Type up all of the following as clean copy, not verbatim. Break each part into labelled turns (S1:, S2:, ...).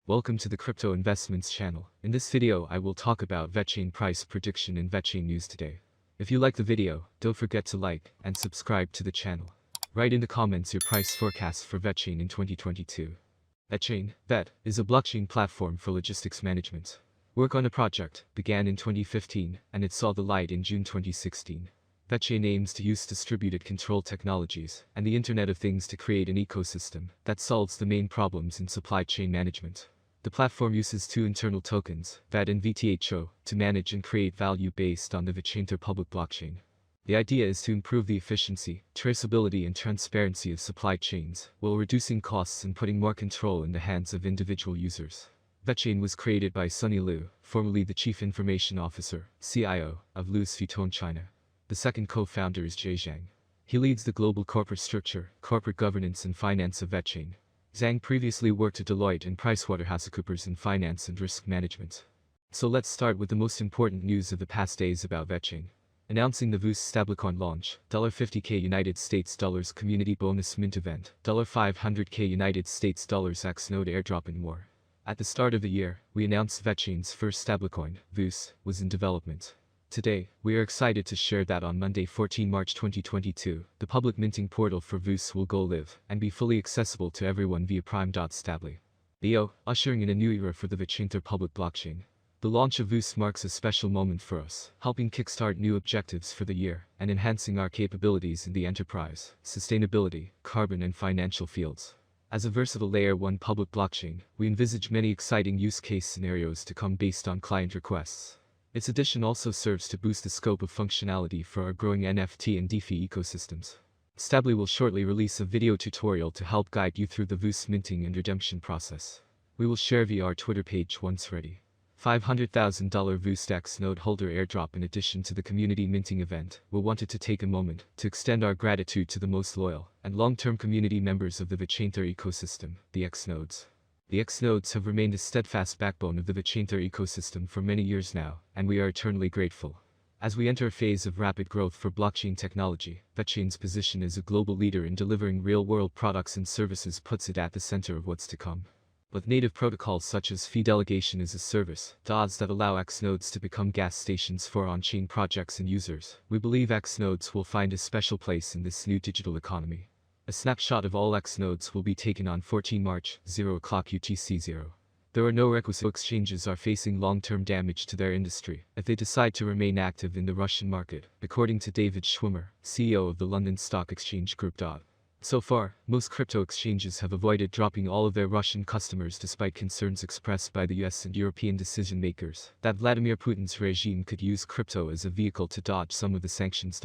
S1: Welcome to the Crypto Investments channel. In this video I will talk about Vechain price prediction and Vechain news today. If you like the video, don't forget to like and subscribe to the channel. Write in the comments your price forecast for Vechain in 2022. Vechain Vet is a blockchain platform for logistics management. Work on a project began in 2015 and it saw the light in June 2016. Vechain aims to use distributed control technologies and the Internet of Things to create an ecosystem that solves the main problems in supply chain management. The platform uses two internal tokens, VET and VTHO, to manage and create value based on the Vechain public blockchain. The idea is to improve the efficiency, traceability and transparency of supply chains, while reducing costs and putting more control in the hands of individual users. Vechain was created by Sunny Liu, formerly the Chief Information Officer, CIO, of Louis Vuitton China. The second co-founder is Jay Zhang. He leads the global corporate structure, corporate governance and finance of Vechain. Zhang previously worked at Deloitte and PricewaterhouseCoopers in finance and risk management. So let's start with the most important news of the past days about Vechain. Announcing the VUS stablecoin launch, $50K United States dollars community bonus mint event, $500K United States dollars Xnode airdrop and more. At the start of the year, we announced Vechain's first stablecoin, VUS, was in development. Today, we are excited to share that on Monday 14 March 2022, the public minting portal for VUS will go live and be fully accessible to everyone via prime.stably. Ushering in a new era for the Vechain public blockchain. The launch of VUS marks a special moment for us, helping kickstart new objectives for the year and enhancing our capabilities in the enterprise, sustainability, carbon and financial fields. As a versatile Layer 1 public blockchain, we envisage many exciting use case scenarios to come based on client requests. Its addition also serves to boost the scope of functionality for our growing NFT and DeFi ecosystems. Stably will shortly release a video tutorial to help guide you through the VUS minting and redemption process. We will share via our Twitter page once ready. $500,000 VUS Xnode holder airdrop in addition to the community minting event. We wanted to take a moment to extend our gratitude to the most loyal and long-term community members of the Vechain ecosystem, the Xnodes. The Xnodes have remained a steadfast backbone of the Vechain ecosystem for many years now, and we are eternally grateful. As we enter a phase of rapid growth for blockchain technology, Vechain's position as a global leader in delivering real-world products and services puts it at the center of what's to come. With native protocols such as fee delegation as a service, DAOs that allow Xnodes to become gas stations for on-chain projects and users, we believe Xnodes will find a special place in this new digital economy. A snapshot of all Xnodes will be taken on 14 March, 0 o'clock UTC 0. There are no requisite exchanges are facing long-term damage to their industry if they decide to remain active in the Russian market, according to David Schwimmer, CEO of the London Stock Exchange Group. So far, most crypto exchanges have avoided dropping all of their Russian customers despite concerns expressed by the US and European decision makers that Vladimir Putin's regime could use crypto as a vehicle to dodge some of the sanctions.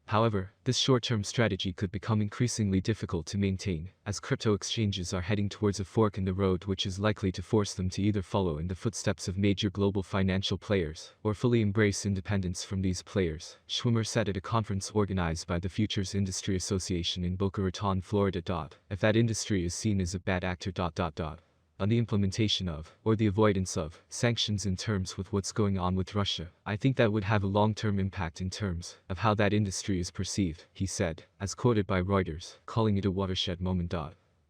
S1: However, this short-term strategy could become increasingly difficult to maintain, as crypto exchanges are heading towards a fork in the road which is likely to force them to either follow in the footsteps of major global financial players, or fully embrace independence from these players, Schwimmer said at a conference organized by the Futures Industry Association in Boca Raton, Florida. If that industry is seen as a bad actor. On the implementation of, or the avoidance of, sanctions in terms with what's going on with Russia, I think that would have a long-term impact in terms of how that industry is perceived, he said, as quoted by Reuters, calling it a watershed moment.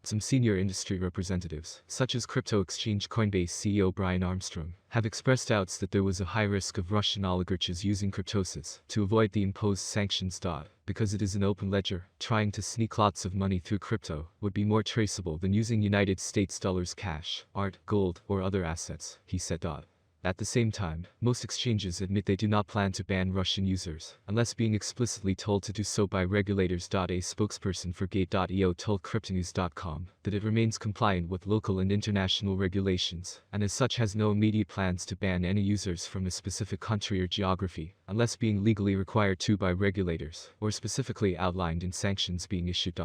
S1: Some senior industry representatives, such as crypto exchange Coinbase CEO Brian Armstrong, have expressed doubts that there was a high risk of Russian oligarchs using cryptosis to avoid the imposed sanctions. Because it is an open ledger, trying to sneak lots of money through crypto would be more traceable than using United States dollars cash, art, gold, or other assets, he said. At the same time, most exchanges admit they do not plan to ban Russian users, unless being explicitly told to do so by regulators. A spokesperson for Gate.io told Cryptonews.com that it remains compliant with local and international regulations, and as such has no immediate plans to ban any users from a specific country or geography, unless being legally required to by regulators, or specifically outlined in sanctions being issued.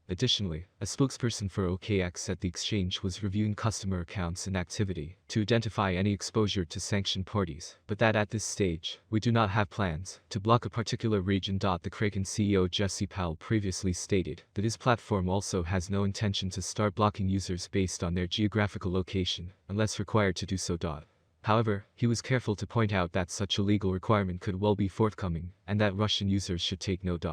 S1: Additionally, a spokesperson for OKX said the exchange was reviewing customer accounts and activity to identify any exposure to sanctioned parties, but that at this stage, we do not have plans to block a particular region. The Kraken CEO Jesse Powell previously stated that his platform also has no intention to start blocking users based on their geographical location, unless required to do so. However, he was careful to point out that such a legal requirement could well be forthcoming, and that Russian users should take note.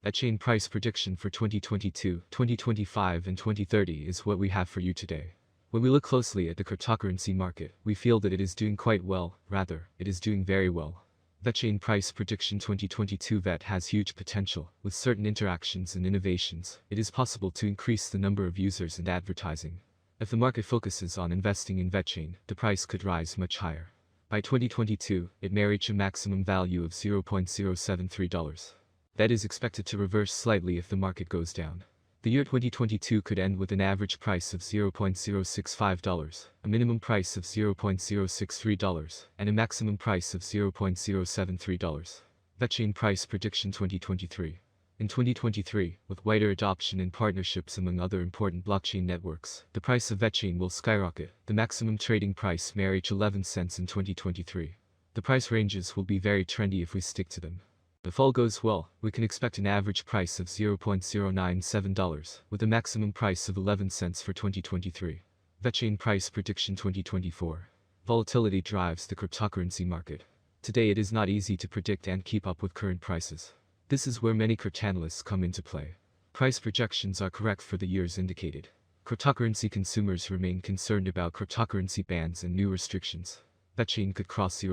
S1: Vechain price prediction for 2022, 2025 and 2030 is what we have for you today. When we look closely at the cryptocurrency market, we feel that it is doing quite well, rather, it is doing very well. Vechain Price Prediction 2022 Vet has huge potential. With certain interactions and innovations, it is possible to increase the number of users and advertising. If the market focuses on investing in Vechain, the price could rise much higher. By 2022, it may reach a maximum value of $0.073. That is expected to reverse slightly if the market goes down. The year 2022 could end with an average price of $0.065, a minimum price of $0.063, and a maximum price of $0.073. Vechain Price Prediction 2023. In 2023, with wider adoption and partnerships among other important blockchain networks, the price of Vechain will skyrocket. The maximum trading price may reach 11 cents in 2023. The price ranges will be very trendy if we stick to them. If all goes well, we can expect an average price of $0.097, with a maximum price of 11 cents for 2023. Vechain Price Prediction 2024. Volatility drives the cryptocurrency market. Today it is not easy to predict and keep up with current prices. This is where many cryptanalysts come into play. Price projections are correct for the years indicated. Cryptocurrency consumers remain concerned about cryptocurrency bans and new restrictions. Vechain could cross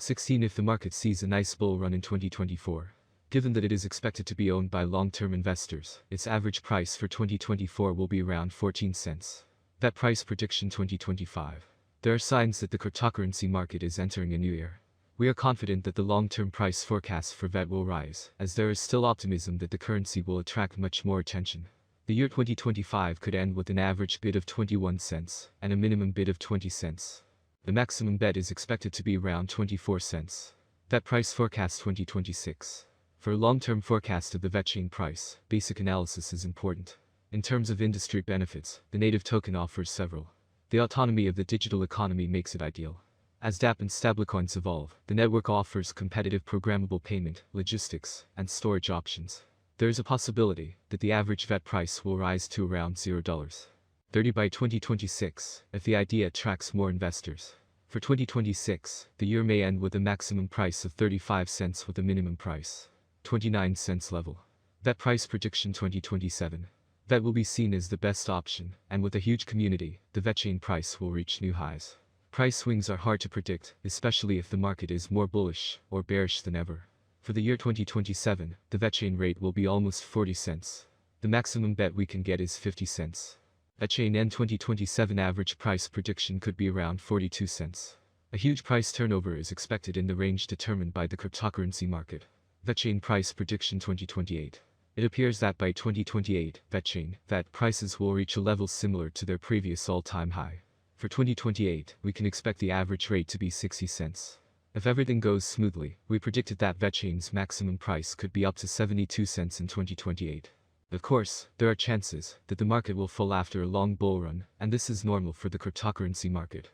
S1: $0.16 if the market sees a nice bull run in 2024. Given that it is expected to be owned by long-term investors, its average price for 2024 will be around 14 cents. Vet Price Prediction 2025. There are signs that the cryptocurrency market is entering a new era. We are confident that the long-term price forecast for Vet will rise, as there is still optimism that the currency will attract much more attention. The year 2025 could end with an average bid of 21 cents and a minimum bid of 20 cents. The maximum bet is expected to be around 24 cents. Vet Price Forecast 2026. For a long-term forecast of the Vechain price, basic analysis is important. In terms of industry benefits, the native token offers several. The autonomy of the digital economy makes it ideal. As dApp and stablecoins evolve, the network offers competitive programmable payment, logistics, and storage options. There is a possibility that the average Vet price will rise to around $0.30 by 2026, if the idea attracts more investors. For 2026, the year may end with a maximum price of 35 cents with a minimum price 29 cents level. Vet Price Prediction 2027. Vet will be seen as the best option, and with a huge community, the Vechain price will reach new highs. Price swings are hard to predict, especially if the market is more bullish or bearish than ever. For the year 2027, the Vechain rate will be almost 40 cents. The maximum bet we can get is 50 cents. Vechain N 2027 average price prediction could be around 42 cents. A huge price turnover is expected in the range determined by the cryptocurrency market. Vechain Price Prediction 2028. It appears that by 2028, Vechain Vet prices will reach a level similar to their previous all-time high. For 2028, we can expect the average rate to be 60 cents. If everything goes smoothly, we predicted that Vechain's maximum price could be up to 72 cents in 2028. Of course, there are chances that the market will fall after a long bull run, and this is normal for the cryptocurrency market.